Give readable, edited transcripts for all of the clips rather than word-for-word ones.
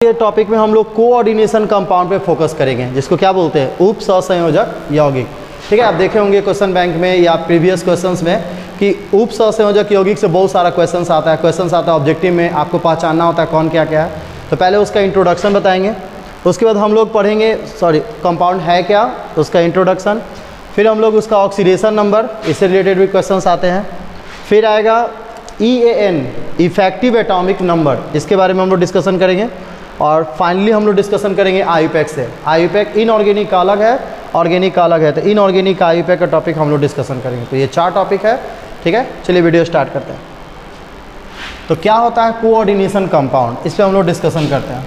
ये टॉपिक में हम लोग कोऑर्डिनेशन कंपाउंड पे फोकस करेंगे, जिसको क्या बोलते हैं, उप सहसंयोजक यौगिक। ठीक है, आप देखे होंगे क्वेश्चन बैंक में या प्रीवियस क्वेश्चंस में कि उप सहसंयोजक यौगिक से बहुत सारा क्वेश्चंस आता है ऑब्जेक्टिव में, आपको पहचानना होता है कौन क्या क्या है। तो पहले उसका इंट्रोडक्शन बताएंगे, उसके बाद हम लोग पढ़ेंगे कंपाउंड है क्या, उसका इंट्रोडक्शन, फिर हम लोग उसका ऑक्सीडेशन नंबर, इससे रिलेटेड भी क्वेश्चंस आते हैं। फिर आएगा EAN इफेक्टिव एटॉमिक नंबर, इसके बारे में हम लोग डिस्कशन करेंगे। और फाइनली हम लोग डिस्कशन करेंगे IUPAC से। IUPAC इनऑर्गेनिक का अलग है, ऑर्गेनिक का अलग है, तो इनऑर्गेनिक का IUPAC का टॉपिक हम लोग डिस्कशन करेंगे। तो ये 4 टॉपिक है। ठीक है, चलिए वीडियो स्टार्ट करते हैं। तो क्या होता है कोऑर्डिनेशन कंपाउंड, इस पर हम लोग डिस्कशन करते हैं।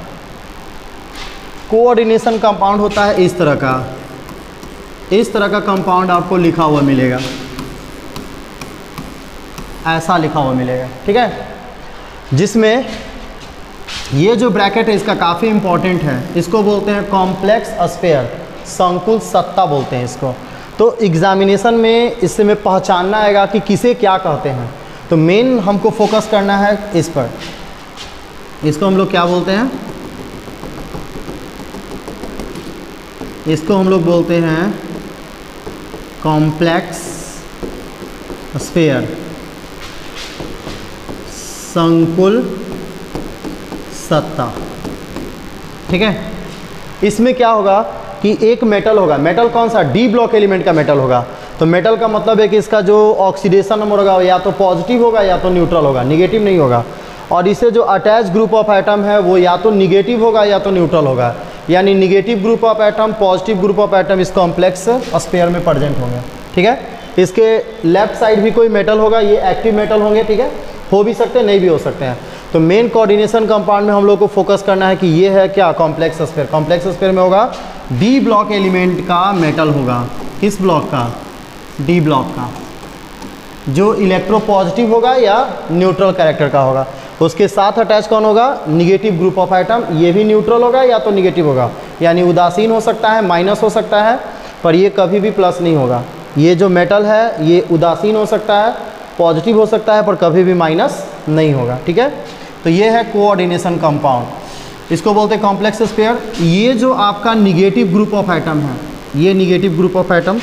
कोऑर्डिनेशन कंपाउंड होता है इस तरह का कंपाउंड आपको लिखा हुआ मिलेगा, ऐसा लिखा हुआ मिलेगा। ठीक है, जिसमें ये जो ब्रैकेट है इसका काफ़ी इंपॉर्टेंट है, इसको बोलते हैं कॉम्प्लेक्स स्फीयर, संकुल सत्ता बोलते हैं इसको। तो एग्जामिनेशन में इससे में पहचानना आएगा कि किसे क्या कहते हैं। तो मेन हमको फोकस करना है इस पर, इसको हम लोग क्या बोलते हैं, इसको हम लोग बोलते हैं कॉम्प्लेक्स स्फीयर, संकुल सत्ता। ठीक है, इसमें क्या होगा कि एक मेटल होगा, मेटल कौन सा, डी ब्लॉक एलिमेंट का मेटल होगा। तो मेटल का मतलब है कि इसका जो ऑक्सीडेशन नंबर होगा या तो पॉजिटिव होगा या तो न्यूट्रल होगा, निगेटिव नहीं होगा। और इसे जो अटैच ग्रुप ऑफ एटम है वो या तो निगेटिव होगा या तो न्यूट्रल होगा, यानी negative group of atom, positive group of atom इस कॉम्प्लेक्स स्फीयर में प्रेजेंट होंगे। ठीक है, इसके लेफ्ट साइड भी कोई मेटल होगा, ये एक्टिव मेटल होंगे। ठीक है, हो भी सकते हैं, नहीं भी हो सकते हैं। तो मेन कोऑर्डिनेशन कंपाउंड में हम लोग को फोकस करना है कि ये है क्या, कॉम्प्लेक्स स्फीयर। कॉम्प्लेक्स स्फीयर में होगा डी ब्लॉक एलिमेंट का मेटल होगा, किस ब्लॉक का, डी ब्लॉक का, जो इलेक्ट्रो पॉजिटिव होगा या न्यूट्रल कैरेक्टर का होगा। उसके साथ अटैच कौन होगा, निगेटिव ग्रुप ऑफ एटम, ये भी न्यूट्रल होगा या तो निगेटिव होगा, यानी उदासीन हो सकता है, माइनस हो सकता है, पर ये कभी भी प्लस नहीं होगा। ये जो मेटल है ये उदासीन हो सकता है, पॉजिटिव हो सकता है, पर कभी भी माइनस नहीं होगा। ठीक है, तो ये है कोऑर्डिनेशन कंपाउंड, इसको बोलते हैं कॉम्प्लेक्स स्फीयर। ये जो आपका निगेटिव ग्रुप ऑफ एटम है, ये negative group of atom,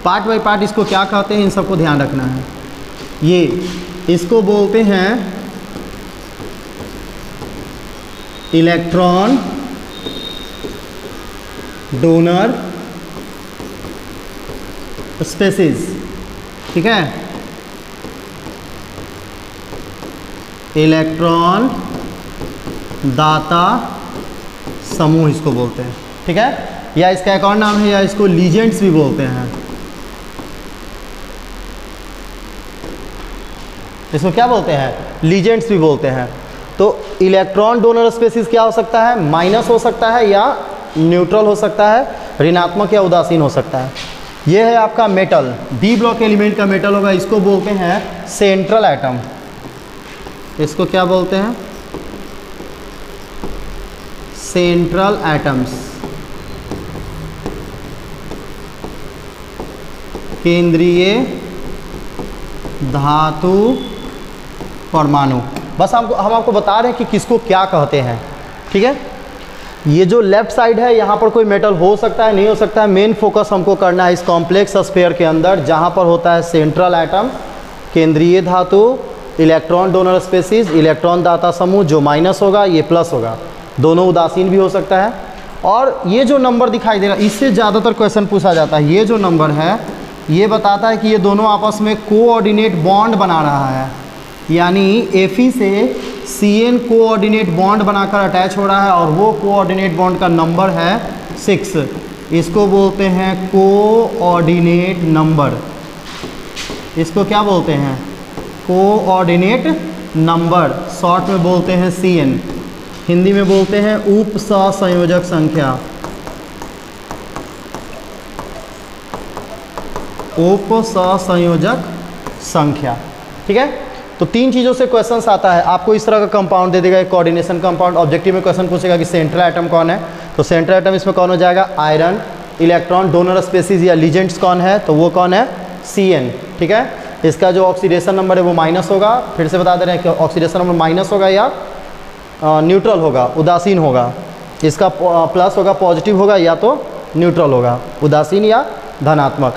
part by part इसको क्या कहते हैं, इन सबको ध्यान रखना है। ये इसको बोलते हैं इलेक्ट्रॉन डोनर स्पेसीज। ठीक है, इलेक्ट्रॉन दाता समूह इसको बोलते हैं। ठीक है, या इसका एक और नाम है, या इसको लीजेंड्स भी बोलते हैं। इसको क्या बोलते हैं, लीजेंड्स भी बोलते हैं। तो इलेक्ट्रॉन डोनर स्पेसीज क्या हो सकता है, माइनस हो सकता है या न्यूट्रल हो सकता है, ऋणात्मक या उदासीन हो सकता है। ये है आपका मेटल, डी ब्लॉक एलिमेंट का मेटल होगा, इसको बोलते हैं सेंट्रल एटम। इसको क्या बोलते हैं, सेंट्रल एटम्स, केंद्रीय धातु परमाणु। बस हम आपको बता रहे हैं कि किसको क्या कहते हैं। ठीक है, ये जो लेफ्ट साइड है यहाँ पर कोई मेटल हो सकता है, नहीं हो सकता है। मेन फोकस हमको करना है इस कॉम्प्लेक्स स्फीयर के अंदर, जहाँ पर होता है सेंट्रल एटम, केंद्रीय धातु, इलेक्ट्रॉन डोनर स्पेसीज, इलेक्ट्रॉन दाता समूह, जो माइनस होगा ये प्लस होगा, दोनों उदासीन भी हो सकता है। और ये जो नंबर दिखाई दे रहा है, इससे ज़्यादातर क्वेश्चन पूछा जाता है। ये जो नंबर है ये बताता है कि ये दोनों आपस में कोऑर्डिनेट बॉन्ड बना रहा है, यानी Fe से Cn कोऑर्डिनेट बॉन्ड बनाकर अटैच हो रहा है, और वो कोऑर्डिनेट बॉन्ड का नंबर है 6। इसको बोलते हैं कोऑर्डिनेट नंबर, इसको क्या बोलते हैं, कोऑर्डिनेट नंबर, शॉर्ट में बोलते हैं Cn, हिंदी में बोलते हैं उप सहसंयोजक संख्या, उप सहसंयोजक संख्या। ठीक है, तो 3 चीज़ों से क्वेश्चंस आता है। आपको इस तरह का कंपाउंड दे देगा, एक कोऑर्डिनेशन कंपाउंड। ऑब्जेक्टिव में क्वेश्चन पूछेगा कि सेंट्रल एटम कौन है, तो सेंट्रल एटम इसमें कौन हो जाएगा, आयरन। इलेक्ट्रॉन डोनर स्पेसीज या लीजेंड्स कौन है, तो वो कौन है, Cn। ठीक है, इसका जो ऑक्सीडेशन नंबर है वो माइनस होगा। फिर से बता दे रहे हैं कि ऑक्सीडेशन नंबर माइनस होगा या न्यूट्रल होगा, उदासीन होगा। इसका प्लस होगा, पॉजिटिव होगा, या तो न्यूट्रल होगा, उदासीन या धनात्मक।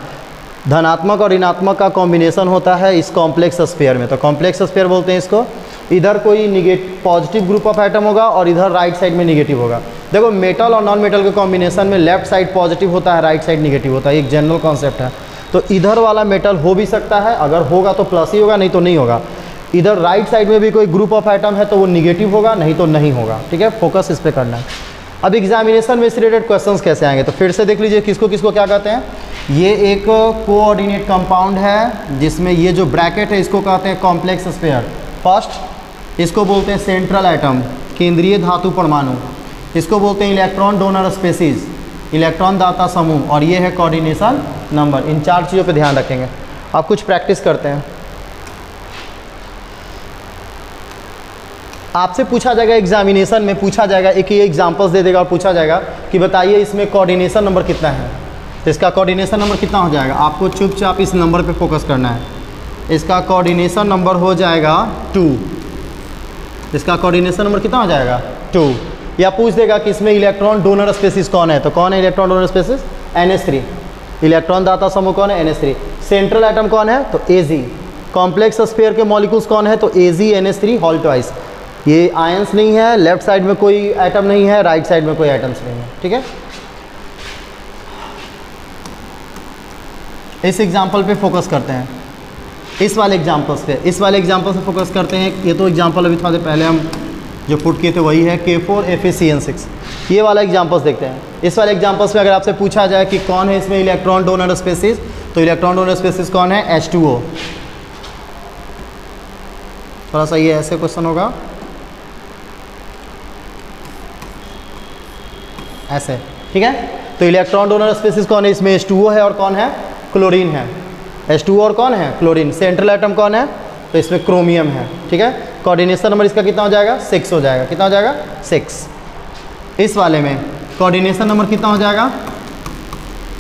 धनात्मक और ऋणात्मक का कॉम्बिनेशन होता है इस कॉम्प्लेक्स स्फीयर में, तो कॉम्प्लेक्स स्फीयर बोलते हैं इसको। इधर कोई पॉजिटिव ग्रुप ऑफ एटम होगा और इधर राइट साइड में निगेटिव होगा। देखो मेटल और नॉन मेटल के कॉम्बिनेशन में लेफ्ट साइड पॉजिटिव होता है, राइट साइड निगेटिव होता है, एक जनरल कॉन्सेप्ट है। तो इधर वाला मेटल हो भी सकता है, अगर होगा तो प्लस ही होगा, नहीं तो नहीं होगा। इधर राइट साइड में भी कोई ग्रुप ऑफ एटम है तो वो निगेटिव होगा, नहीं तो नहीं होगा। ठीक है, फोकस इस पर करना है। अब एग्जामिनेशन में इस रिलेटेड क्वेश्चंस कैसे आएंगे, तो फिर से देख लीजिए किसको किसको क्या कहते हैं। ये एक कोऑर्डिनेट कंपाउंड है जिसमें ये जो ब्रैकेट है इसको कहते हैं कॉम्प्लेक्स स्फीयर। फर्स्ट इसको बोलते हैं सेंट्रल एटम, केंद्रीय धातु परमाणु। इसको बोलते हैं इलेक्ट्रॉन डोनर स्पेसीज, इलेक्ट्रॉन दाता समूह, और ये है कोऑर्डिनेशन नंबर। इन 4 चीज़ों पे ध्यान रखेंगे। अब कुछ प्रैक्टिस करते हैं। आपसे पूछा जाएगा एग्जामिनेशन में, पूछा जाएगा एक ये एग्जांपल्स दे देगा और पूछा जाएगा कि बताइए इसमें कोऑर्डिनेशन नंबर कितना है। तो इसका कोऑर्डिनेशन नंबर कितना हो जाएगा, आपको चुपचाप इस नंबर पे फोकस करना है। इसका कोऑर्डिनेशन नंबर हो जाएगा 2। इसका कोऑर्डिनेशन नंबर कितना हो जाएगा 2। या पूछ देगा कि इसमें इलेक्ट्रॉन डोनर स्पेसिस कौन है, तो कौन है electron donor spaces, NH3। Electron दाता समूह कौन है, NH3। सेंट्रल एटम कौन है, तो Ag। कॉम्प्लेक्स स्फीयर के मॉलिक्यूल्स कौन है, तो Ag NH3 होल ट्वाइस। ये आयंस नहीं है, लेफ्ट साइड में कोई एटम नहीं है, राइट साइड में कोई एटम्स नहीं है। ठीक है, इस एग्जाम्पल पे फोकस करते हैं, इस वाले एग्जाम्पल्स पे, इस वाले एग्जाम्पल से फोकस करते हैं। ये तो एग्जाम्पल अभी थोड़ा देर पहले हम जो पुट किए थे वही है, K4FeCN6। ये वाला एग्जाम्पल्स देखते हैं। इस वाले एग्जाम्पल्स में अगर आपसे पूछा जाए कि कौन है इसमें इलेक्ट्रॉन डोनर स्पेसिस, तो इलेक्ट्रॉन डोनर स्पेसिस कौन है, H2O। थोड़ा सा ये ऐसे क्वेश्चन होगा, ऐसे। ठीक है, तो इलेक्ट्रॉन डोनर स्पेसिस कौन है, इसमें H2O है और कौन है, क्लोरीन है। H2O और कौन है, क्लोरीन। सेंट्रल एटम कौन है, तो इसमें क्रोमियम है। ठीक है, कोऑर्डिनेशन नंबर इसका कितना हो जाएगा, 6 हो जाएगा। कितना हो जाएगा, 6। इस वाले में कोऑर्डिनेशन नंबर कितना हो जाएगा,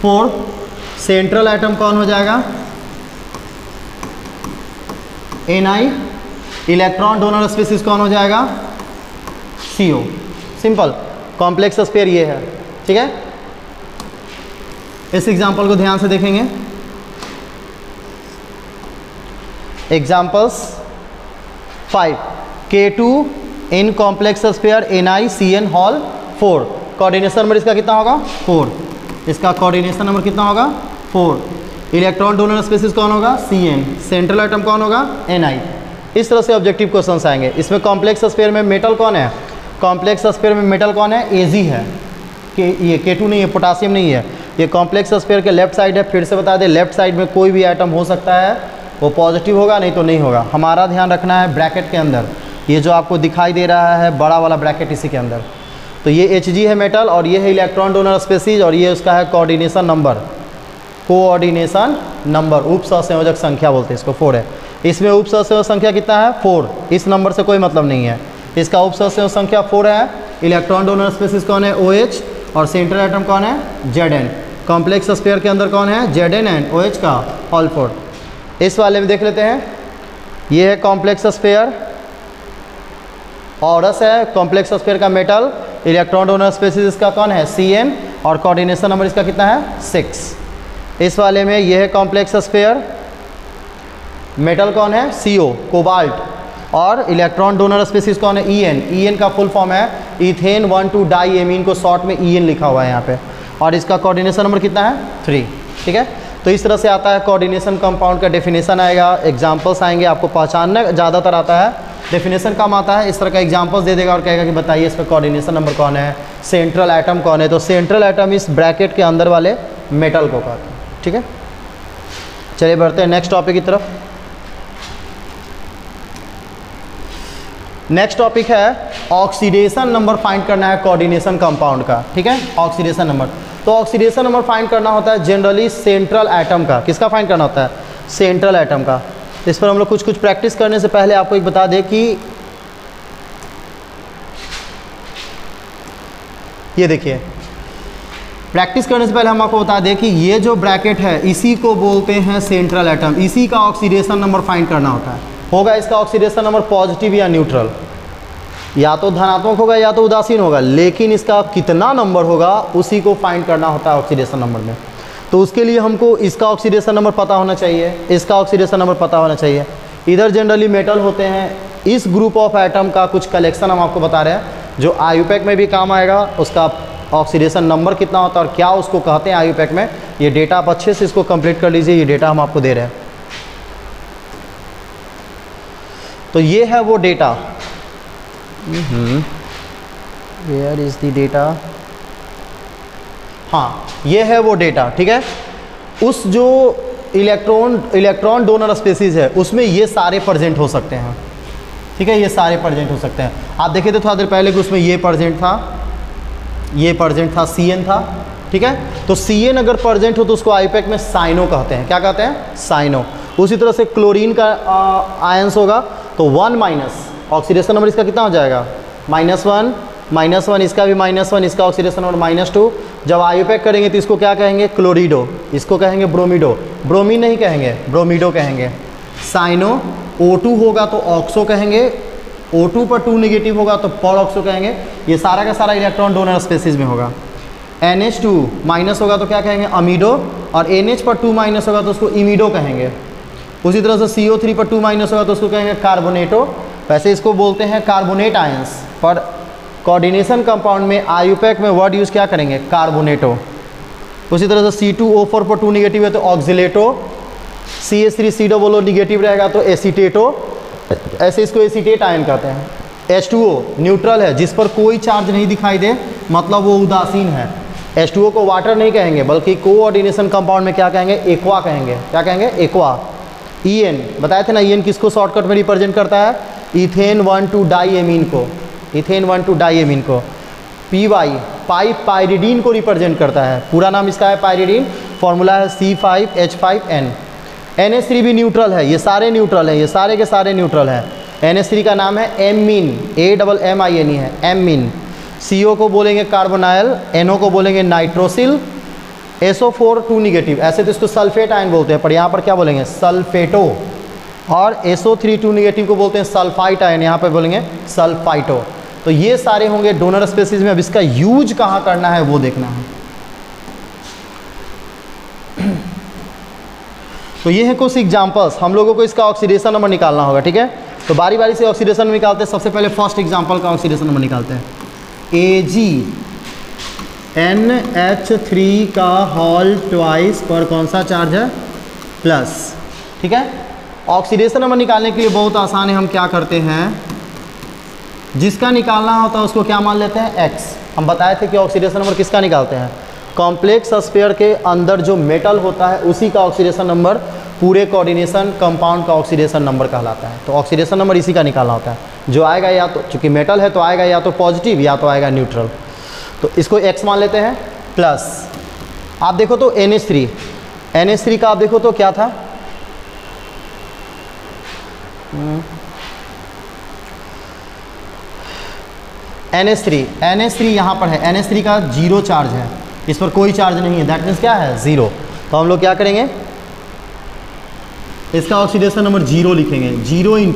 4। सेंट्रल एटम कौन हो जाएगा, Ni। इलेक्ट्रॉन डोनर स्पेसिस कौन हो जाएगा, CO। सिंपल, कॉम्प्लेक्स स्फीयर ये है। ठीक है, इस एग्जांपल को ध्यान से देखेंगे। Examples 5, K2 in complex sphere NiCN whole 4। Coordination number इसका कितना होगा, 4। इसका कोऑर्डिनेशन नंबर कितना होगा, 4। इलेक्ट्रॉन डोनर स्पेसिस कौन होगा, CN। सेंट्रल एटम कौन होगा, Ni। इस तरह से ऑब्जेक्टिव क्वेश्चंस आएंगे। इसमें कॉम्प्लेक्स स्फीयर में मेटल कौन है, कॉम्प्लेक्स स्फीयर में मेटल कौन है, Ag है। कि ये K2 नहीं है, पोटासियम नहीं है। ये कॉम्प्लेक्स स्फीयर के लेफ्ट साइड है। फिर से बता दें, लेफ्ट साइड में कोई भी एटम हो सकता है, वो पॉजिटिव होगा, नहीं तो नहीं होगा। हमारा ध्यान रखना है ब्रैकेट के अंदर, ये जो आपको दिखाई दे रहा है बड़ा वाला ब्रैकेट, इसी के अंदर। तो ये Hg है मेटल, और ये है इलेक्ट्रॉन डोनर स्पेसीज, और ये उसका है कोऑर्डिनेशन नंबर। कोऑर्डिनेशन नंबर, उप सहसंयोजक संख्या बोलते हैं इसको, 4 है। इसमें उप सहसंयोजक संख्या कितना है, 4। इस नंबर से कोई मतलब नहीं है। इसका उप सहसंयोजक संख्या 4 है। इलेक्ट्रॉन डोनर स्पेसिस कौन है, OH। और सेंट्रल एटम कौन है, Zn। कॉम्प्लेक्स स्फीयर के अंदर कौन है, Zn एंड OH का होल 4। इस वाले में देख लेते हैं, ये है कॉम्प्लेक्स स्फीयर, ऑरस है कॉम्प्लेक्स स्फीयर का मेटल। इलेक्ट्रॉन डोनर स्पेसिस इसका कौन है, CN। और कोऑर्डिनेशन नंबर इसका कितना है, 6। इस वाले में ये है कॉम्प्लेक्स स्फीयर, मेटल कौन है, CO, कोबाल्ट। और इलेक्ट्रॉन डोनर स्पेसिस कौन है, EN। EN का फुल फॉर्म है इथेन 1,2 डाई एमीन, को शॉर्ट में EN लिखा हुआ है यहाँ पे। और इसका कोऑर्डिनेशन नंबर कितना है, 3। ठीक है, तो इस तरह से आता है कोऑर्डिनेशन कंपाउंड का डेफिनेशन आएगा, एग्जांपल्स आएंगे। आपको पहचानना ज़्यादातर आता है, डेफिनेशन कम आता है। इस तरह का एग्जांपल्स दे देगा और कहेगा कि बताइए इसका कोऑर्डिनेशन नंबर कौन है, सेंट्रल एटम कौन है। तो सेंट्रल एटम इस ब्रैकेट के अंदर वाले मेटल को कहते हैं। ठीक है, चलिए बढ़ते हैं नेक्स्ट टॉपिक की तरफ। नेक्स्ट टॉपिक है ऑक्सीडेशन नंबर फाइंड करना है कोऑर्डिनेशन कंपाउंड का। ठीक है, ऑक्सीडेशन नंबर। तो ऑक्सीडेशन नंबर फाइंड करना होता है जनरली सेंट्रल एटम का। किसका फाइंड करना होता है, सेंट्रल एटम का। इस पर हम लोग कुछ प्रैक्टिस करने से पहले आपको एक बता दें कि ये देखिए, प्रैक्टिस करने से पहले हम आपको बता दें कि ये जो ब्रैकेट है इसी को बोलते हैं सेंट्रल एटम। इसी का ऑक्सीडेशन नंबर फाइंड करना होता है। होगा इसका ऑक्सीडेशन नंबर पॉजिटिव या न्यूट्रल। या तो धनात्मक होगा या तो उदासीन होगा, लेकिन इसका कितना नंबर होगा उसी को फाइंड करना होता है ऑक्सीडेशन नंबर में। तो उसके लिए हमको इसका ऑक्सीडेशन नंबर पता होना चाहिए, इसका ऑक्सीडेशन नंबर पता होना चाहिए। इधर जनरली मेटल होते हैं, इस ग्रुप ऑफ एटम का कुछ कलेक्शन हम आपको बता रहे हैं जो आयुपैक में भी काम आएगा। उसका ऑक्सीडेशन नंबर कितना होता है और क्या उसको कहते हैं आयुपैक में, ये डेटा आप अच्छे से इसको कंप्लीट कर लीजिए। ये डेटा हम आपको दे रहे हैं। तो ये है वो data. Where is the data? हाँ, ये है वो डेटा, ठीक है। उस जो इलेक्ट्रॉन डोनर स्पेसीज है उसमें ये सारे प्रेजेंट हो सकते हैं, ठीक है, ये सारे प्रेजेंट हो सकते हैं। आप देखे थे थोड़ा देर पहले कि उसमें ये प्रेजेंट था, ये प्रेजेंट था, CN था, ठीक है। तो CN अगर प्रेजेंट हो तो उसको आयुपैक में साइनो कहते हैं। क्या कहते हैं? साइनो। उसी तरह से क्लोरीन का आयंस होगा तो 1- ऑक्सीडेशन नंबर इसका कितना हो जाएगा? -1, इसका भी -1, इसका ऑक्सीडेशन नंबर -2। जब आयुपैक करेंगे तो इसको क्या कहेंगे? क्लोरिडो। इसको कहेंगे ब्रोमिडो। ब्रोमीन नहीं कहेंगे, ब्रोमिडो कहेंगे। साइनो। O2 होगा तो ऑक्सो कहेंगे, O2 पर 2 नेगेटिव होगा तो पर ऑक्सो कहेंगे। ये सारा का सारा इलेक्ट्रॉन डोनर स्पेसीज में होगा। NH2 माइनस होगा तो क्या कहेंगे? अमीडो। और NH पर 2- होगा तो उसको इमीडो कहेंगे। उसी तरह से CO3 पर 2- होगा तो उसको कहेंगे कार्बोनेटो। वैसे इसको बोलते हैं कार्बोनेट आयंस, पर कोऑर्डिनेशन कंपाउंड में आयुपैक में वर्ड यूज़ क्या करेंगे? कार्बोनेटो। उसी तरह से C2O4 पर 2 नेगेटिव है तो ऑक्सिलेटो। CH3COO निगेटिव रहेगा तो एसीटेटो। ऐसे इसको एसीटेट आयन कहते हैं। H2O न्यूट्रल है, जिस पर कोई चार्ज नहीं दिखाई दे मतलब वो उदासीन है। H2O को वाटर नहीं कहेंगे बल्कि कोऑर्डिनेशन कंपाउंड में क्या कहेंगे? एक्वा कहेंगे। क्या कहेंगे? एक्वा। EN बताए थे ना, EN किसको शॉर्टकट में रिप्रेजेंट करता है? इथेन 1,2 डाईएमीन को, इथेन 1,2 डाईएमीन को। PY पाइरिडीन को रिप्रेजेंट करता है। पूरा नाम इसका है पाइरिडीन, फॉर्मूला है C5H5N। NH3 भी न्यूट्रल है, ये सारे न्यूट्रल हैं, ये सारे के सारे न्यूट्रल हैं। NH3 का नाम है एमीन, AMMINE है, एमीन। CO को बोलेंगे कार्बोनाइल, NO को बोलेंगे नाइट्रोसिल, SO4 2 नेगेटिव, ऐसे तो इसको सल्फेट आयन बोलते हैं, पर यहाँ पर क्या बोलेंगे? सल्फेटो। और SO3 2 नेगेटिव को बोलते हैं सल्फाइट आयन, यहाँ पर बोलेंगे सल्फाइटो। तो ये सारे होंगे डोनर स्पेसीज में। अब इसका यूज कहाँ करना है वो देखना है। तो ये है कुछ एग्जांपल्स, हम लोगों को इसका ऑक्सीडेशन नंबर निकालना होगा, ठीक है। तो बारी बारी से ऑक्सीडेशन निकालते हैं। सबसे पहले फर्स्ट एग्जांपल का ऑक्सीडेशन नंबर निकालते हैं। AgNH3 का होल ट्वाइस पर कौन सा चार्ज है? प्लस, ठीक है। ऑक्सीडेशन नंबर निकालने के लिए बहुत आसान है। हम क्या करते हैं, जिसका निकालना होता है उसको क्या मान लेते हैं? X। हम बताए थे कि ऑक्सीडेशन नंबर किसका निकालते हैं? कॉम्प्लेक्स स्फीयर के अंदर जो मेटल होता है उसी का ऑक्सीडेशन नंबर पूरे कोऑर्डिनेशन कंपाउंड का ऑक्सीडेशन नंबर कहलाता है। तो ऑक्सीडेशन नंबर इसी का निकालना होता है, जो आएगा या तो, चूँकि मेटल है तो आएगा या तो पॉजिटिव या तो आएगा न्यूट्रल। तो इसको X मान लेते हैं। प्लस आप देखो तो NH3 का आप देखो तो क्या था? NH3 यहाँ पर है। NH3 का 0 चार्ज है, इस पर कोई चार्ज नहीं है, दैट मीन्स क्या है? 0। तो हम लोग क्या करेंगे? इसका ऑक्सीडेशन नंबर 0 लिखेंगे, 0 ×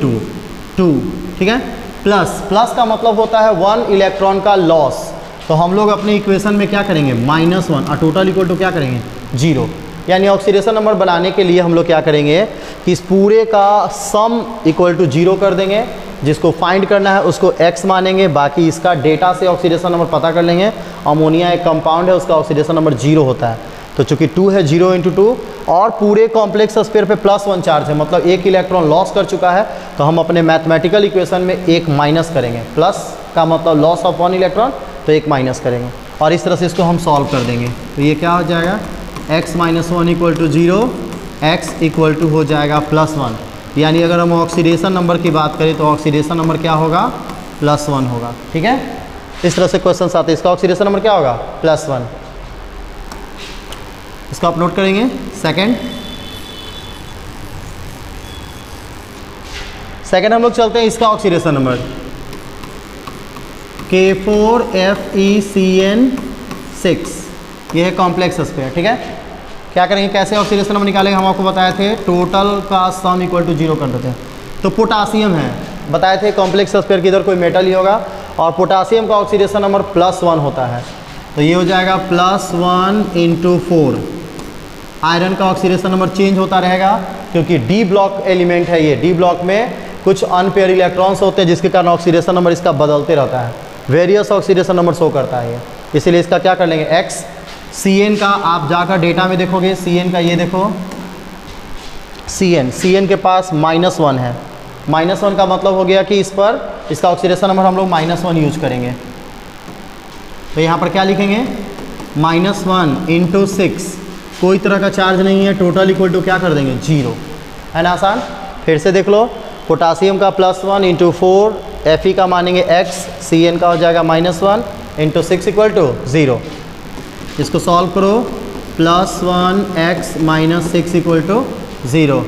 2, ठीक है। प्लस का मतलब होता है 1 इलेक्ट्रॉन का लॉस। तो हम लोग अपने इक्वेशन में क्या करेंगे? -1 और टोटल इक्वल टू क्या करेंगे? 0। यानी ऑक्सीडेशन नंबर बनाने के लिए हम लोग क्या करेंगे कि इस पूरे का सम इक्वल टू 0 कर देंगे। जिसको फाइंड करना है उसको X मानेंगे, बाकी इसका डेटा से ऑक्सीडेशन नंबर पता कर लेंगे। अमोनिया एक कंपाउंड है, उसका ऑक्सीडेशन नंबर 0 होता है। तो चूंकि 2 है, 0 × 2 और पूरे कॉम्प्लेक्स स्फीयर पे +1 चार्ज है, मतलब 1 इलेक्ट्रॉन लॉस कर चुका है। तो हम अपने मैथमेटिकल इक्वेशन में 1 माइनस करेंगे। प्लस का मतलब लॉस ऑफ 1 इलेक्ट्रॉन, तो 1 माइनस करेंगे और इस तरह से इसको हम सॉल्व कर देंगे। तो ये क्या हो जाएगा? X - 1 = 0, X = हो जाएगा +1। यानी अगर हम ऑक्सीडेशन नंबर की बात करें तो ऑक्सीडेशन नंबर क्या होगा? +1 होगा, ठीक है। इस तरह से क्वेश्चन आते हैं। इसका ऑक्सीडेशन नंबर क्या होगा? +1। इसको आप नोट करेंगे। सेकंड हम लोग चलते हैं इसका ऑक्सीडेशन नंबर K4FeCN6। ये है कॉम्प्लेक्स स्फीयर, ठीक है। क्या करेंगे, कैसे ऑक्सीडेशन नंबर निकालेंगे? हम आपको बताए थे टोटल का सम इक्वल टू 0 कर देते हैं। तो पोटासियम है, बताए थे कॉम्प्लेक्स स्फीयर की इधर कोई मेटल ही होगा, और पोटासियम का ऑक्सीडेशन नंबर +1 होता है, तो ये हो जाएगा +1 × 4। आयरन का ऑक्सीडेशन नंबर चेंज होता रहेगा क्योंकि डी ब्लॉक एलिमेंट है ये, डी ब्लॉक में कुछ अनपेयर इलेक्ट्रॉन्स होते हैं जिसके कारण ऑक्सीडेशन नंबर इसका बदलते रहता है, वेरियस ऑक्सीडेशन नंबर शो करता है ये, इसीलिए इसका क्या कर लेंगे X। Cn का आप जाकर डेटा में देखोगे, Cn का ये देखो, Cn के पास -1 है, -1 का मतलब हो गया कि इस पर इसका ऑक्सीडेशन नंबर हम लोग -1 यूज करेंगे, तो यहाँ पर क्या लिखेंगे -1 × 6, कोई तरह का चार्ज नहीं है, टोटल इक्वल टू क्या कर देंगे 0, है ना आसान। फिर से देख लो, पोटासियम का +1 × 4, Fe का मानेंगे X, Cn का हो जाएगा -1 × 6 = 0। इसको सॉल्व करो, +1x - 6 = 0,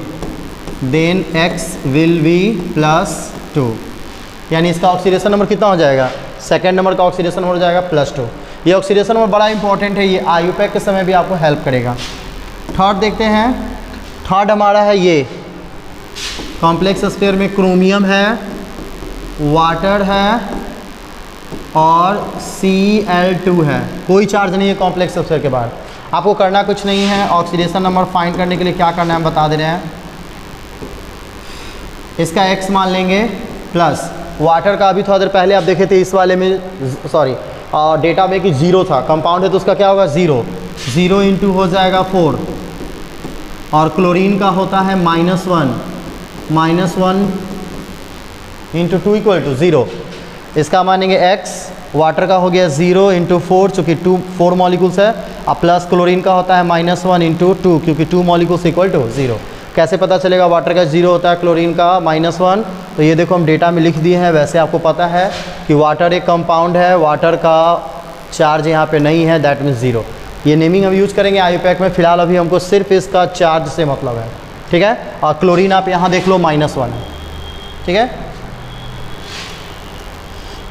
then x will be +2, यानी इसका ऑक्सीडेशन नंबर कितना हो जाएगा, सेकेंड नंबर का ऑक्सीडेशन नंबर हो जाएगा +2। ये ऑक्सीडेशन नंबर बड़ा इंपॉर्टेंट है, ये IUPAC के समय भी आपको हेल्प करेगा। थर्ड देखते हैं, थर्ड हमारा है ये कॉम्प्लेक्स स्फीयर में क्रोमियम है, वाटर है और Cl2 है, कोई चार्ज नहीं है कॉम्प्लेक्स स्फीयर के बाहर। आपको करना कुछ नहीं है, ऑक्सीडेशन नंबर फाइंड करने के लिए क्या करना है हम बता दे रहे हैं। इसका x मान लेंगे प्लस वाटर का, अभी थोड़ा देर पहले आप देखे थे इस वाले में, सॉरी डेटा में कि 0 था, कंपाउंड है तो उसका क्या होगा 0 × हो जाएगा 4, और क्लोरीन का होता है -1 × 2 = 0, इसका मानेंगे x। वाटर का हो गया 0 × 4 चूँकि 4 मॉलिक्यूल्स है, और प्लस क्लोरीन का होता है -1 × 2 क्योंकि 2 मॉलिक्यूल्स = 0। कैसे पता चलेगा वाटर का 0 होता है, क्लोरीन का -1, तो ये देखो हम डेटा में लिख दिए हैं। वैसे आपको पता है कि वाटर एक कंपाउंड है, वाटर का चार्ज यहाँ पे नहीं है, दैट मीन्स 0। ये नेमिंग हम यूज करेंगे IUPAC में, फिलहाल अभी हमको सिर्फ इसका चार्ज से मतलब है, ठीक है। और क्लोरीन आप यहाँ देख लो -1 है, ठीक है।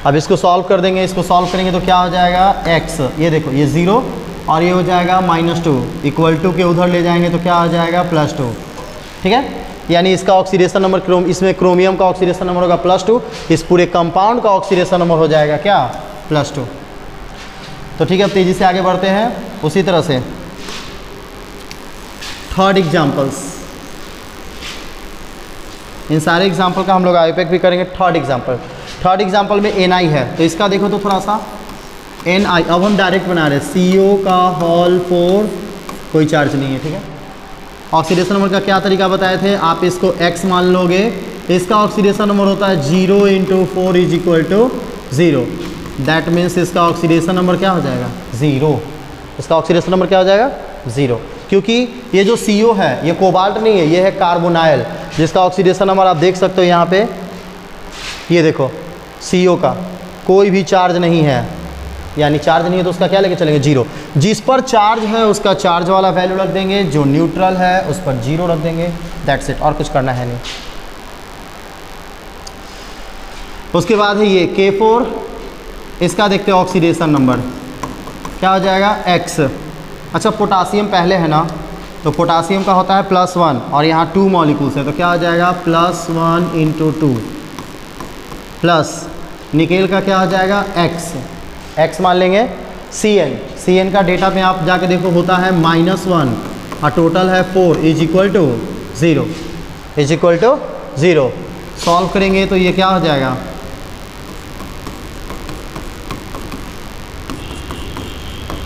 अब इसको सॉल्व कर देंगे, इसको सॉल्व करेंगे तो क्या हो जाएगा x, ये देखो ये 0 और ये हो जाएगा -2, =2 के उधर ले जाएंगे तो क्या हो जाएगा +2, ठीक है। यानी इसका ऑक्सीडेशन नंबर इसमें क्रोमियम का ऑक्सीडेशन नंबर होगा +2, इस पूरे कंपाउंड का ऑक्सीडेशन नंबर हो जाएगा क्या +2। तो ठीक है, अब तेज़ी से आगे बढ़ते हैं। उसी तरह से थर्ड एग्जाम्पल्स, इन सारे एग्जाम्पल का हम लोग IUPAC भी करेंगे। थर्ड एग्जाम्पल में Na है, तो इसका देखो तो थोड़ा सा Na, अब हम डायरेक्ट बना रहे हैं, CO का होल 4, कोई चार्ज नहीं है, ठीक है। ऑक्सीडेशन नंबर का क्या तरीका बताए थे, आप इसको x मान लोगे, इसका ऑक्सीडेशन नंबर होता है 0 × 4 = 0, दैट मीन्स इसका ऑक्सीडेशन नंबर क्या हो जाएगा 0, इसका ऑक्सीडेशन नंबर क्या हो जाएगा 0, क्योंकि ये जो CO है ये कोबाल्ट नहीं है, ये है कार्बोनाइल, जिसका ऑक्सीडेशन नंबर आप देख सकते हो यहाँ पे, ये देखो CO का कोई भी चार्ज नहीं है, यानी चार्ज नहीं है तो उसका क्या लेके चलेंगे 0। जिस पर चार्ज है उसका चार्ज वाला वैल्यू रख देंगे, जो न्यूट्रल है उस पर 0 रख देंगे, दैट्स इट, और कुछ करना है नहीं। उसके बाद है ये K4, इसका देखते हैं ऑक्सीडेशन नंबर क्या हो जाएगा x। अच्छा पोटासियम पहले है ना, तो पोटासियम का होता है +1 और यहाँ 2 मॉलिक्यूल्स है, तो क्या हो जाएगा +1 × 2, प्लस निकेल का क्या हो जाएगा x मान लेंगे। Cn का डेटा में आप जाके देखो होता है -1 और टोटल है 4 = 0, सॉल्व करेंगे तो ये क्या हो जाएगा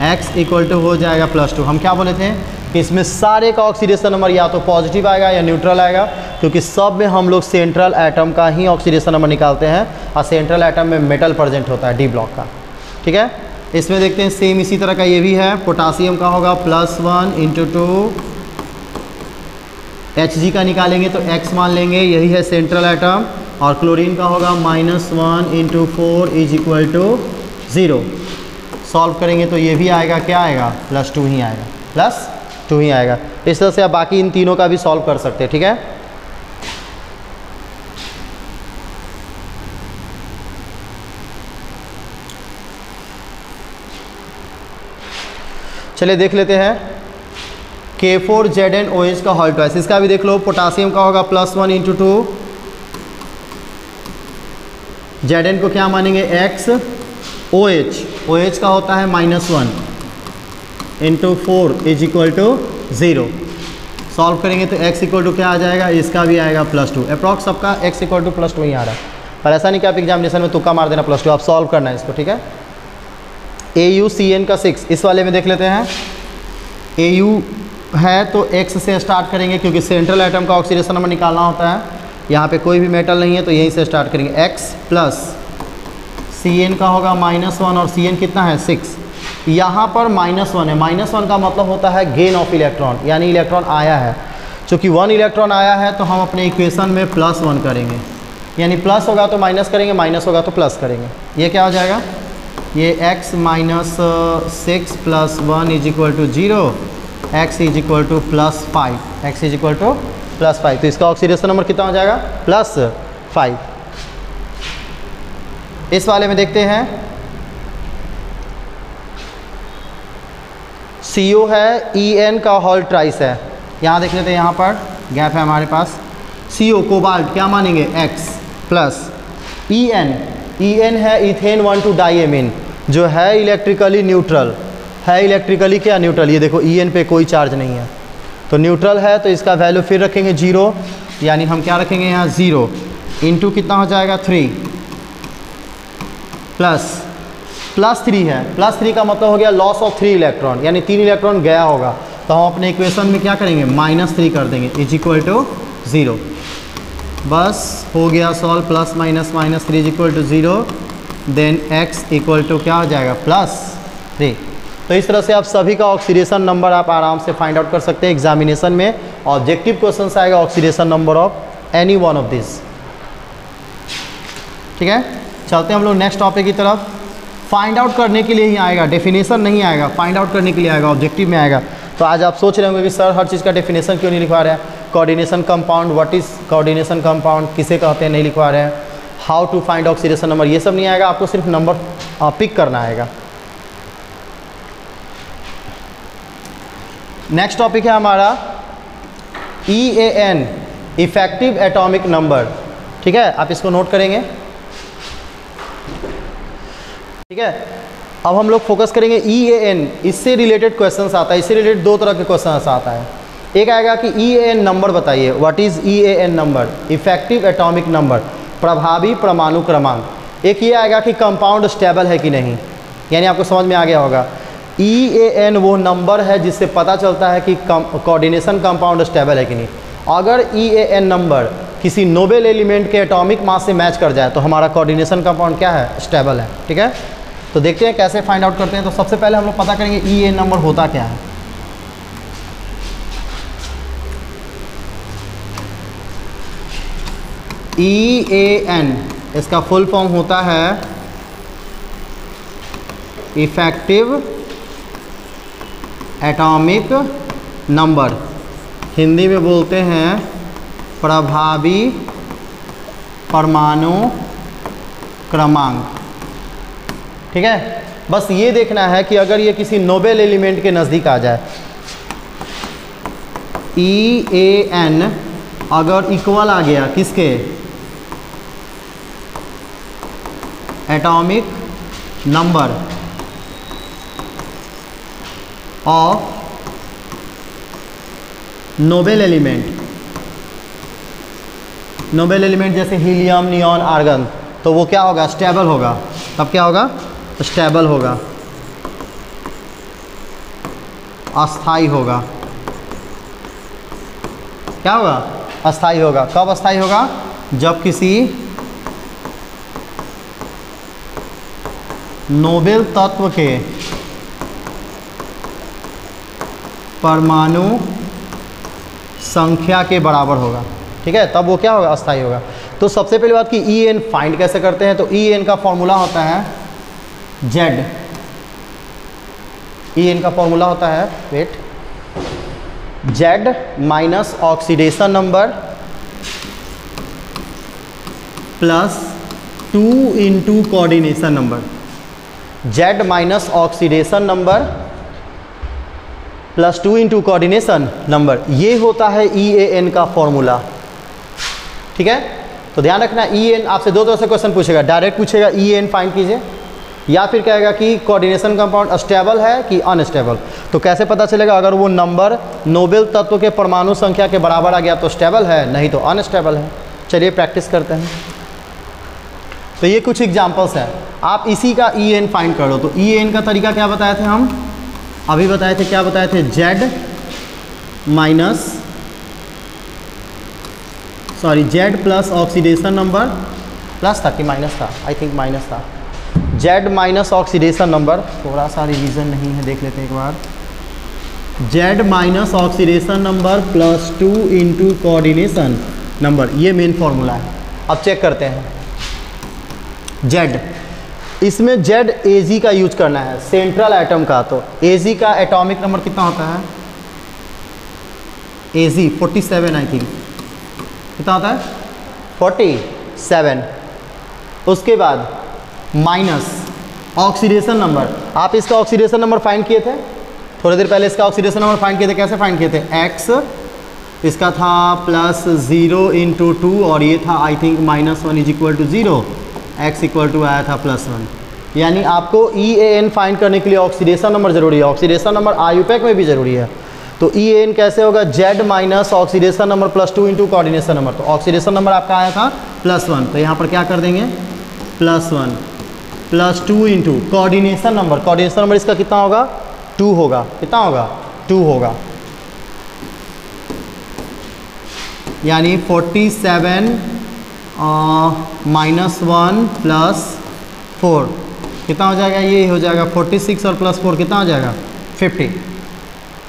x = हो जाएगा +2। हम क्या बोले थे कि इसमें सारे का ऑक्सीडेशन नंबर या तो पॉजिटिव आएगा या न्यूट्रल आएगा, क्योंकि सब में हम लोग सेंट्रल एटम का ही ऑक्सीडेशन नंबर निकालते हैं और सेंट्रल एटम में मेटल प्रेजेंट होता है डी ब्लॉक का, ठीक है। इसमें देखते हैं सेम इसी तरह का ये भी है, पोटासियम का होगा +1 × 2, Hg का निकालेंगे तो x मान लेंगे, यही है सेंट्रल एटम, और क्लोरीन का होगा -1 × 4 = 0। सॉल्व करेंगे तो ये भी आएगा, क्या आएगा +2 ही आएगा, +2 ही आएगा। इस तरह से आप बाकी इन तीनों का भी सॉल्व कर सकते हैं, ठीक है। चलिए देख लेते हैं K4ZnOH का होल ट्वाइस, इसका भी देख लो। पोटासियम का होगा +1 × 2, Zn को क्या मानेंगे x OH, OH का होता है -1 into 4 is equal to 0। Solve करेंगे तो x इक्वल टू क्या आ जाएगा, इसका भी आएगा +2। अप्रॉक्स सबका x इक्वल टू +2 ही आ रहा है, पर ऐसा नहीं कि आप एग्जामिनेशन में तुक्का मार देना +2, आप सॉल्व करना है इसको, ठीक है। AuCN का 6 इस वाले में देख लेते हैं। Au है तो x से स्टार्ट करेंगे क्योंकि सेंट्रल एटम का ऑक्सीडेशन नंबर निकालना होता है। यहाँ पे कोई भी मेटल नहीं है तो यहीं से स्टार्ट करेंगे। x प्लस Cn का होगा -1 और Cn कितना है 6। यहाँ पर -1 है, -1 का मतलब होता है गेन ऑफ इलेक्ट्रॉन, यानी इलेक्ट्रॉन आया है। चूँकि 1 इलेक्ट्रॉन आया है तो हम अपने इक्वेशन में +1 करेंगे, यानी प्लस होगा तो माइनस करेंगे, माइनस होगा तो प्लस करेंगे। ये क्या हो जाएगा, ये x - 6 + 1 is equal to 0, x is equal to +5, x is equal to +5। तो इसका ऑक्सीडेशन नंबर कितना हो जाएगा, +5। इस वाले में देखते हैं CO है, En का होल ट्राइस है। यहाँ देख लेते हैं, यहाँ पर गैप है हमारे पास। CO कोबाल्ट क्या मानेंगे x प्लस En है इथेन 1,2 डाइएमीन, जो है इलेक्ट्रिकली न्यूट्रल, है इलेक्ट्रिकली क्या न्यूट्रल। ये देखो En पे कोई चार्ज नहीं है तो न्यूट्रल है, तो इसका वैल्यू फिर रखेंगे 0, यानी हम क्या रखेंगे यहाँ 0 इंटू कितना हो जाएगा 3 +3 है। +3 का मतलब हो गया लॉस ऑफ 3 इलेक्ट्रॉन, यानी 3 इलेक्ट्रॉन गया होगा। तो हम अपने इक्वेशन में क्या करेंगे, -3 कर देंगे इज इक्वल टू 0। बस हो गया solve, +-3 is equal to 0, then x equal to क्या हो जाएगा +3। तो इस तरह से आप सभी का ऑक्सीडेशन नंबर आप आराम से फाइंड आउट कर सकते हैं। एग्जामिनेशन में ऑब्जेक्टिव क्वेश्चन आएगा oxidation number of any one of this, ठीक है। चलते हैं हम लोग नेक्स्ट टॉपिक की तरफ। फाइंड आउट करने के लिए ही आएगा, डेफिनेशन नहीं आएगा, फाइंड आउट करने के लिए आएगा, ऑब्जेक्टिव में आएगा। तो आज आप सोच रहे होंगे कि सर हर चीज़ का डेफिनेशन क्यों नहीं लिखवा रहे हैं, coordination compound, what is coordination compound, किसे कहते हैं, नहीं लिखवा रहे हैं, how to find oxidation number, ये सब नहीं आएगा, आपको सिर्फ नंबर पिक करना आएगा। नेक्स्ट टॉपिक है हमारा EAN, इफेक्टिव एटॉमिक नंबर, ठीक है। आप इसको नोट करेंगे, ठीक है। अब हम लोग फोकस करेंगे EAN, इससे रिलेटेड क्वेश्चंस आता है, इससे रिलेटेड 2 तरह के क्वेश्चंस आता है। एक आएगा कि EAN नंबर बताइए, what is EAN number, effective atomic number, प्रभावी परमाणु क्रमांक। एक ये आएगा कि कंपाउंड स्टेबल है कि नहीं, यानी आपको समझ में आ गया होगा। EAN वो नंबर है जिससे पता चलता है कि कोऑर्डिनेशन कंपाउंड स्टेबल है कि नहीं। अगर EAN नंबर किसी नोबेल एलिमेंट के एटॉमिक मास से मैच कर जाए तो हमारा कोऑर्डिनेशन कंपाउंड क्या है, स्टेबल है, ठीक है। तो देखते हैं कैसे फाइंड आउट करते हैं। तो सबसे पहले हम लोग पता करेंगे EAN नंबर होता क्या है। EAN इसका फुल फॉर्म होता है इफेक्टिव एटॉमिक नंबर, हिंदी में बोलते हैं प्रभावी परमाणु क्रमांक, ठीक है। बस ये देखना है कि अगर ये किसी नोबेल एलिमेंट के नज़दीक आ जाए, EAN अगर इक्वल आ गया किसके, atomic number of Nobel element, Nobel element जैसे हीलियम, नियॉन, आर्गन, तो वो क्या होगा, स्टेबल होगा। तब क्या होगा, स्टेबल होगा, अस्थाई होगा। क्या होगा, अस्थाई होगा। कब अस्थाई होगा, जब किसी नोबेल तत्व के परमाणु संख्या के बराबर होगा, ठीक है, तब वो क्या होगा, अस्थाई होगा। तो सबसे पहली बात कि EAN फाइंड कैसे करते हैं, तो EAN का फॉर्मूला होता है Z। EAN का फॉर्मूला होता है, wait, Z minus oxidation number plus 2 into coordination number. Z minus oxidation number plus 2 into coordination number, ये होता है EAN का फॉर्मूला, ठीक है। तो ध्यान रखना EN आपसे दो तरह से क्वेश्चन पूछेगा, डायरेक्ट पूछेगा EN फाइंड कीजिए, या फिर कहेगा कि कोऑर्डिनेशन कंपाउंड स्टेबल है कि अनस्टेबल। तो कैसे पता चलेगा? अगर वो नंबर नोबेल तत्व के परमाणु संख्या के बराबर आ गया तो स्टेबल है, नहीं तो अनस्टेबल है। चलिए प्रैक्टिस करते हैं। तो ये कुछ एग्जांपल्स हैं, आप इसी का EN फाइंड कर लो। तो EN का तरीका क्या बताए थे हम? अभी बताए थे, क्या बताए थे? Z plus oxidation number plus था कि माइनस था? आई थिंक माइनस था। Z माइनस ऑक्सीडेशन नंबर, थोड़ा सा रिवीजन नहीं है, देख लेते हैं एक बार। Z minus oxidation number plus 2 into coordination number, ये मेन फॉर्मूला है। अब चेक करते हैं Z, इसमें Z Ag का यूज करना है, सेंट्रल एटम का। तो Ag का एटॉमिक नंबर कितना होता है? Ag 47 आई थिंक, कितना होता है? 47। उसके बाद माइनस ऑक्सीडेशन नंबर, आप इसका ऑक्सीडेशन नंबर फाइंड किए थे थोड़ी देर पहले, इसका ऑक्सीडेशन नंबर फाइंड किए थे। कैसे फाइंड किए थे? X इसका था प्लस 0 इंटू 2 और ये था I think -1 is equal to 0, x equal to आया था +1। यानी आपको EAN फाइंड करने के लिए ऑक्सीडेशन नंबर जरूरी है, ऑक्सीडेशन नंबर IUPAC में भी जरूरी है। तो EAN कैसे होगा? Z minus oxidation number plus 2 into coordination number. तो ऑक्सीडेशन नंबर आपका आया था +1, तो यहाँ पर क्या कर देंगे? +1 plus 2 into coordination number, coordination number इसका कितना होगा? 2 होगा। कितना होगा? 2 होगा। यानी 47 -1 प्लस 4 कितना हो जाएगा? ये हो जाएगा 46 और प्लस 4 कितना हो जाएगा? 50।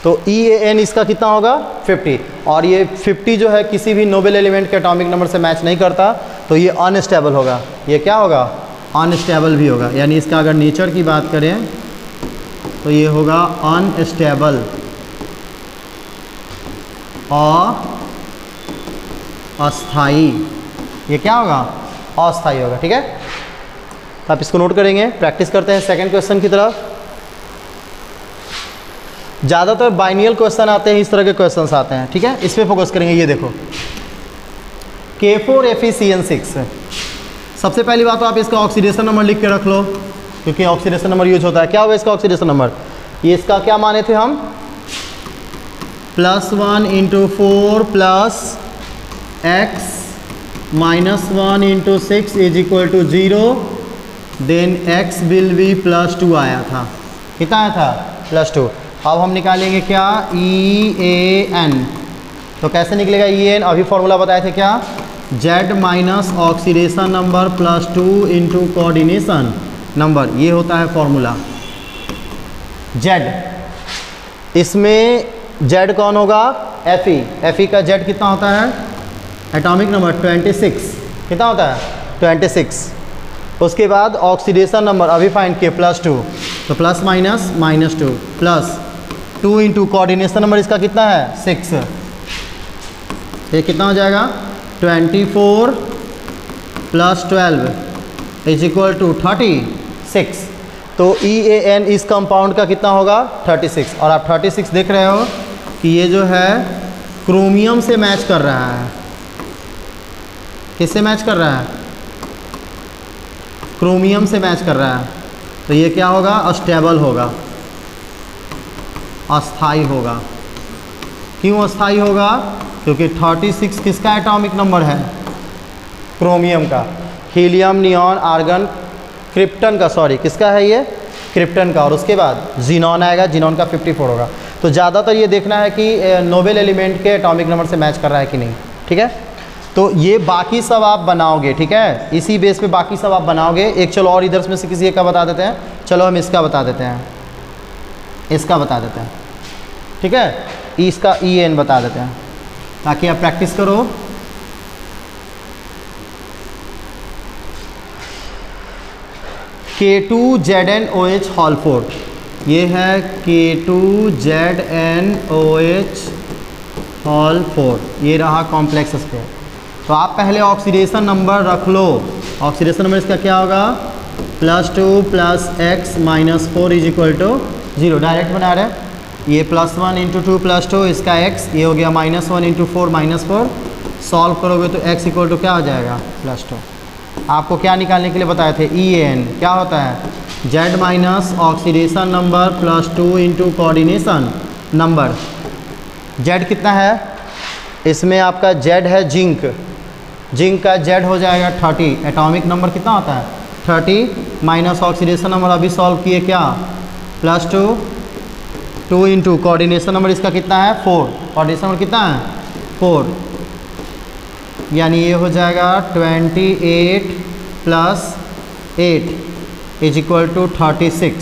तो EAN इसका कितना होगा? 50। और ये 50 जो है किसी भी नोबेल एलिमेंट के एटॉमिक नंबर से मैच नहीं करता, तो ये अनस्टेबल होगा। ये क्या होगा? अनस्टेबल भी होगा। यानी इसका अगर नेचर की बात करें तो ये होगा अनस्टेबल, अस्थाई। ये क्या होगा? अस्थाई होगा। ठीक है, आप इसको नोट करेंगे। प्रैक्टिस करते हैं सेकंड क्वेश्चन की तरफ। ज़्यादातर बाइनियल क्वेश्चन आते हैं, इस तरह के क्वेश्चंस आते हैं। ठीक है, इस पे फोकस करेंगे। ये देखो K4FeCN6, सबसे पहली बात तो आप इसका ऑक्सीडेशन नंबर लिख के रख लो, क्योंकि ऑक्सीडेशन नंबर यूज होता है। क्या होगा इसका ऑक्सीडेशन नंबर? ये इसका क्या माने थे हम? +1 into 4 plus x -1 into 6 is equal to 0, then x will be +2 आया था। कितना आया था? +2। अब हम निकालेंगे क्या? EAN। तो कैसे निकलेगा EAN? अभी फॉर्मूला बताए थे क्या? Z minus oxidation number plus 2 into coordination number, ये होता है फॉर्मूला। Z, इसमें Z कौन होगा? Fe का Z कितना होता है? Atomic number 26। कितना होता है? 26। उसके बाद ऑक्सीडेशन नंबर अभी फाइंड किए +2, तो plus minus -2 plus 2 into coordination number इसका कितना है? 6। ये कितना हो जाएगा? 24 प्लस 12 इज इक्वल टू 36। तो EAN इस कंपाउंड का कितना होगा? 36। और आप 36 देख रहे हो कि ये जो है क्रोमियम से मैच कर रहा है। किससे मैच कर रहा है? क्रोमियम से मैच कर रहा है। तो ये क्या होगा? अस्टेबल होगा, अस्थाई होगा। क्यों अस्थाई होगा? क्योंकि 36 किसका एटॉमिक नंबर है? क्रोमियम का। हीलियम, नियॉन, आर्गन, क्रिप्टन का, सॉरी किसका है ये? क्रिप्टन का। और उसके बाद जीनॉन आएगा, जीनॉन का 54 होगा। तो ज़्यादातर ये देखना है कि नोबेल एलिमेंट के एटॉमिक नंबर से मैच कर रहा है कि नहीं। ठीक है, तो ये बाकी सब आप बनाओगे। ठीक है, इसी बेस पे बाकी सब आप बनाओगे। एक चलो और इधर में से किसी एक का बता देते हैं। चलो हम इसका बता देते हैं, इसका बता देते हैं। ठीक है, इसका EAN बता देते हैं ताकि आप प्रैक्टिस करो। K2ZnOH हॉल 4, ये है K2ZnOH हॉल 4, ये रहा कॉम्प्लेक्स स्पेयर। तो आप पहले ऑक्सीडेशन नंबर रख लो। ऑक्सीडेशन नंबर इसका क्या होगा? +2 plus x minus 4 is equal to 0। Direct बना रहे हैं। ये +1 इंटू 2 + 2 इसका x, ये हो गया -1 इंटू 4 -4, सॉल्व करोगे तो x इक्वल टू क्या हो जाएगा +2। आपको क्या निकालने के लिए बताए थे EAN क्या होता है Z minus oxidation number +2 into coordination number. Z कितना है इसमें आपका Z है जिंक, जिंक का Z हो जाएगा 30, एटॉमिक नंबर कितना होता है 30 माइनस ऑक्सीडेशन नंबर अभी सॉल्व किए क्या +2 2 इंटू कोऑर्डिनेशन नंबर इसका कितना है 4, कोऑर्डिनेशन नंबर कितना है 4, यानी ये हो जाएगा 28 + 8 इज इक्वल टू 36,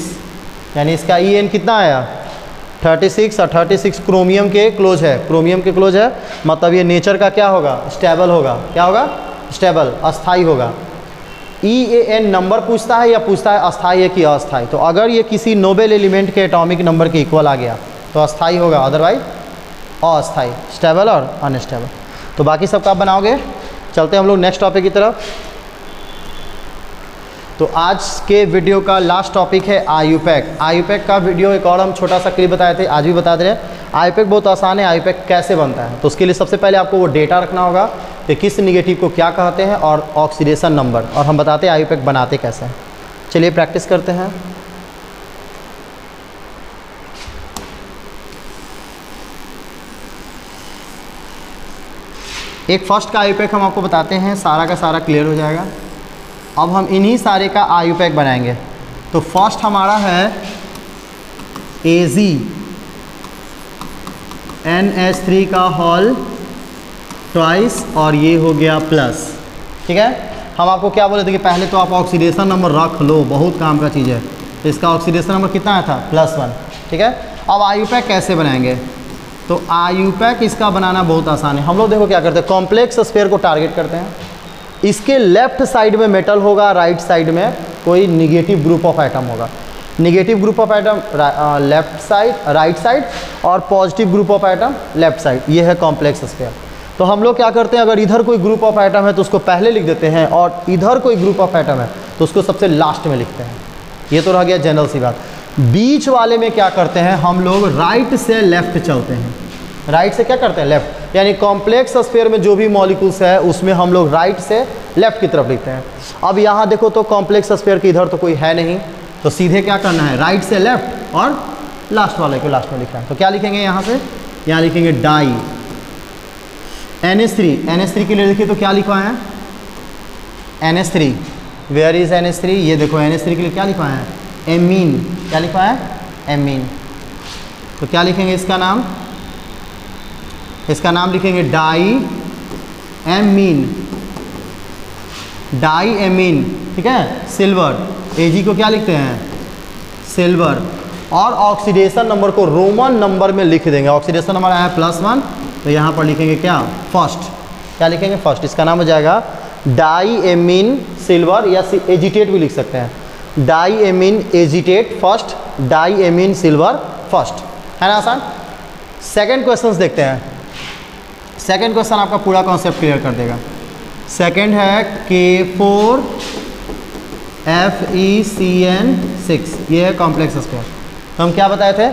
यानी इसका EN कितना आया 36 और 36 क्रोमियम के क्लोज है, क्रोमियम के क्लोज है, मतलब ये नेचर का क्या होगा स्टेबल होगा, क्या होगा स्टेबल अस्थाई होगा। EAN नंबर पूछता है या पूछता है अस्थाई है कि अस्थाई, तो अगर ये किसी नोबेल एलिमेंट के एटॉमिक नंबर के इक्वल आ गया तो अस्थाई होगा, अदरवाइज अस्थाई, स्टेबल और अनस्टेबल। तो बाकी सब आप बनाओगे। चलते हैं हम लोग नेक्स्ट टॉपिक की तरफ। तो आज के वीडियो का लास्ट टॉपिक है IUPAC। IUPAC का वीडियो एक और हम छोटा सा क्लिप बताए थे, आज भी बता दे रहे हैं। IUPAC बहुत आसान है, IUPAC कैसे बनता है, तो उसके लिए सबसे पहले आपको वो डेटा रखना होगा कि किस निगेटिव को क्या कहते हैं और ऑक्सीडेशन नंबर, और हम बताते हैं IUPAC बनाते कैसे हैं। चलिए प्रैक्टिस करते हैं। एक फर्स्ट का IUPAC हम आपको बताते हैं, सारा का सारा क्लियर हो जाएगा। अब हम इन्हीं सारे का IUPAC बनाएंगे। तो फर्स्ट हमारा है AgNH3 का होल ट्वाइस और ये हो गया प्लस, ठीक है। हम आपको क्या बोले थे कि पहले तो आप ऑक्सीडेशन नंबर रख लो, बहुत काम का चीज़ है। इसका ऑक्सीडेशन नंबर कितना आया था +1, ठीक है। अब IUPAC कैसे बनाएंगे, तो IUPAC इसका बनाना बहुत आसान है। हम लोग देखो क्या करते हैं, कॉम्प्लेक्स स्फीयर को टारगेट करते हैं, इसके लेफ्ट साइड में मेटल होगा, राइट साइड में कोई निगेटिव ग्रुप ऑफ एटम होगा। Negative group of atom left side right side और positive group of atom left side, ये है कॉम्प्लेक्स स्फीयर। तो हम लोग क्या करते हैं, अगर इधर कोई ग्रुप ऑफ एटम है तो उसको पहले लिख देते हैं, और इधर कोई ग्रुप ऑफ एटम है तो उसको सबसे लास्ट में लिखते हैं। ये तो रह गया जनरल सी बात। बीच वाले में क्या करते हैं, हम लोग राइट से लेफ्ट चलते हैं। राइट से क्या करते हैं लेफ्ट, यानी कॉम्प्लेक्स स्फीयर में जो भी मॉलिक्यूल्स है उसमें हम लोग राइट से लेफ्ट की तरफ लिखते हैं। अब यहाँ देखो तो कॉम्प्लेक्स स्फीयर के इधर तो कोई है नहीं, तो सीधे क्या करना है, राइट से लेफ्ट और लास्ट वाले को लास्ट में लिखना है। तो क्या लिखेंगे यहाँ से, यहाँ लिखेंगे डाई NH3। NH3 के लिए लिखिए तो क्या लिखा है NH3, वेयर इज NH3, ये देखो NH3 के लिए क्या लिखा है एमीन, क्या लिखा है एमीन। तो क्या लिखेंगे इसका नाम, इसका नाम लिखेंगे डाई एमीन, डाई एमीन, ठीक है। सिल्वर, Ag को क्या लिखते हैं सिल्वर, और ऑक्सीडेशन नंबर को रोमन नंबर में लिख देंगे। ऑक्सीडेशन नंबर आया +1, तो यहाँ पर लिखेंगे क्या फर्स्ट, क्या लिखेंगे फर्स्ट, इसका नाम हो जाएगा डाई एमीन सिल्वर, या एजिटेट भी लिख सकते हैं, di amine argentate first, di amine silver first, है ना आसान। सेकेंड क्वेश्चन देखते हैं। सेकेंड क्वेश्चन आपका पूरा कॉन्सेप्ट क्लियर कर देगा। सेकेंड है K4FeCN6, ये है कॉम्प्लेक्स स्फीयर। तो हम क्या बताए थे,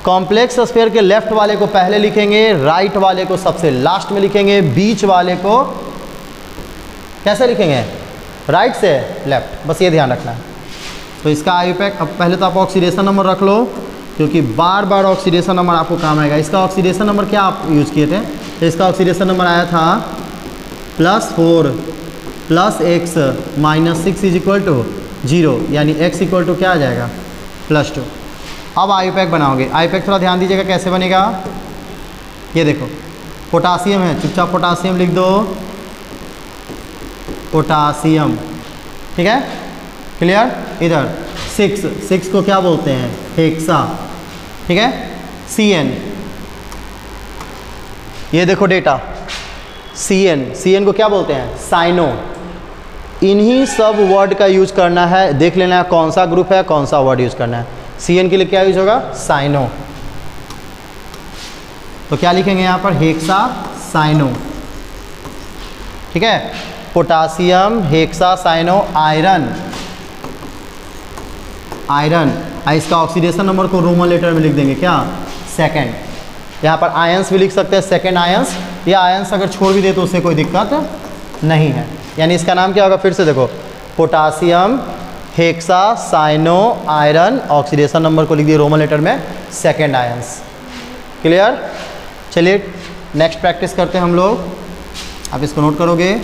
कॉम्प्लेक्स स्फीयर के लेफ्ट वाले को पहले लिखेंगे, राइट वाले को सबसे लास्ट में लिखेंगे, बीच वाले को कैसे लिखेंगे राइट से लेफ्ट, बस ये ध्यान रखना है। तो इसका IUPAC, अब पहले तो आप ऑक्सीडेशन नंबर रख लो, क्योंकि बार बार ऑक्सीडेशन नंबर आपको काम आएगा। इसका ऑक्सीडेशन नंबर क्या आप यूज़ किए थे, तो इसका ऑक्सीडेशन नंबर आया था +4 + x -6 इज इक्वल टू 0, यानी x इक्वल टू क्या आ जाएगा +2। अब IUPAC बनाओगे। IUPAC थोड़ा ध्यान दीजिएगा कैसे बनेगा, ये देखो पोटासियम है, चुपचाप पोटासियम लिख दो, पोटासियम, ठीक है क्लियर। इधर 6 को क्या बोलते हैं हेक्सा, ठीक है। CN, ये देखो डेटा CN को क्या बोलते हैं साइनो। इन्हीं सब वर्ड का यूज करना है, देख लेना है कौन सा ग्रुप है, कौन सा वर्ड यूज करना है। CN के लिए क्या यूज होगा साइनो, तो क्या लिखेंगे यहाँ पर हेक्सा साइनो, ठीक है। Potassium hexa cyano iron, iron, इसका ऑक्सीडेशन नंबर को रोमन लेटर में लिख देंगे क्या सेकंड, यहाँ पर आयंस भी लिख सकते हैं, सेकेंड आयंस, या आयंस अगर छोड़ भी दे तो उससे कोई दिक्कत नहीं है। यानी इसका नाम क्या होगा, फिर से देखो, potassium hexa cyano iron, oxidation number को लिख दिए रोमन लेटर में सेकेंड आयंस। क्लियर? चलिए नेक्स्ट प्रैक्टिस करते हैं हम लोग, आप इसको नोट करोगे।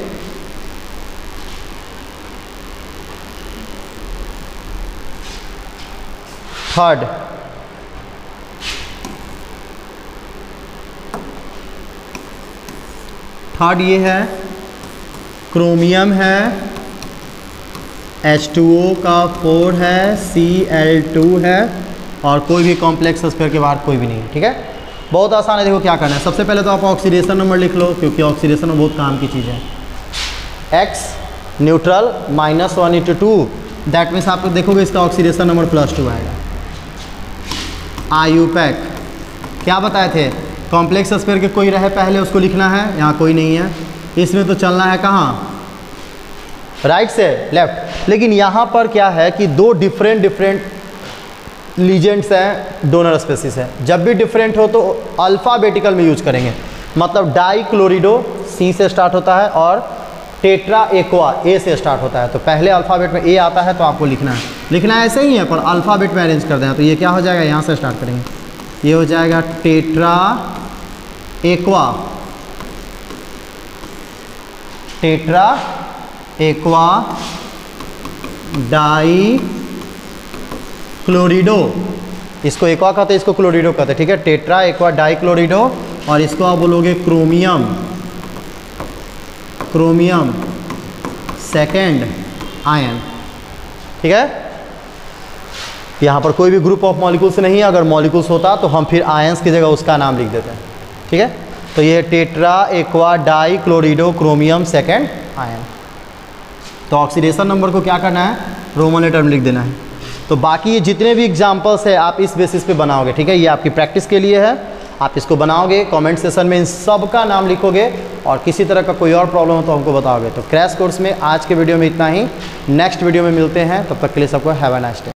थर्ड ये है क्रोमियम है, H2O का 4 है, Cl2 है, और कोई भी कॉम्प्लेक्स स्फीयर के बाहर कोई भी नहीं है। ठीक है, बहुत आसान है। देखो क्या करना है, सबसे पहले तो आप ऑक्सीडेशन नंबर लिख लो, क्योंकि ऑक्सीडेशन में बहुत काम की चीज़ है। X न्यूट्रल -1/2, दैट मीन्स आप देखोगे इसका ऑक्सीडेशन नंबर +2 आएगा। IUPAC क्या बताए थे, कॉम्प्लेक्स स्फीयर के कोई रहे पहले उसको लिखना है, यहाँ कोई नहीं है, इसमें तो चलना है कहाँ, राइट से लेफ्ट। लेकिन यहाँ पर क्या है कि दो डिफरेंट लीजेंड्स हैं, डोनर स्पेसिस है। जब भी डिफरेंट हो तो अल्फ़ाबेटिकल में यूज करेंगे, मतलब डाइक्लोरिडो C से स्टार्ट होता है और टेट्रा एक्वा A से स्टार्ट होता है। तो पहले अल्फ़ाबेट में A आता है तो आपको लिखना है ऐसे ही है, पर अल्फ़ाबेट में अरेंज कर दें। तो ये क्या हो जाएगा, यहाँ से स्टार्ट करेंगे, ये हो जाएगा tetra aqua, tetra aqua di chlorido, इसको एक्वा कहते हैं, इसको क्लोरिडो कहते हैं। ठीक है, टेट्रा एक्वा डाई क्लोरिडो, और इसको आप बोलोगे क्रोमियम, क्रोमियम सेकेंड आयन। ठीक है, यहाँ पर कोई भी ग्रुप ऑफ मॉलिक्यूल्स नहीं है, अगर मॉलिक्यूल्स होता तो हम फिर आयंस की जगह उसका नाम लिख देते हैं। ठीक है, तो ये tetra aqua di chlorido chromium second ion. तो ऑक्सीडेशन नंबर को क्या करना है, रोमन लेटर में लिख देना है। तो बाकी ये जितने भी एग्जाम्पल्स है आप इस बेसिस पे बनाओगे। ठीक है, ये आपकी प्रैक्टिस के लिए है, आप इसको बनाओगे, कमेंट सेशन में इन सब का नाम लिखोगे, और किसी तरह का कोई और प्रॉब्लम हो तो हमको बताओगे। तो क्रैश कोर्स में आज के वीडियो में इतना ही, नेक्स्ट वीडियो में मिलते हैं, तब तक के लिए सबको हैव अ नाइस डे।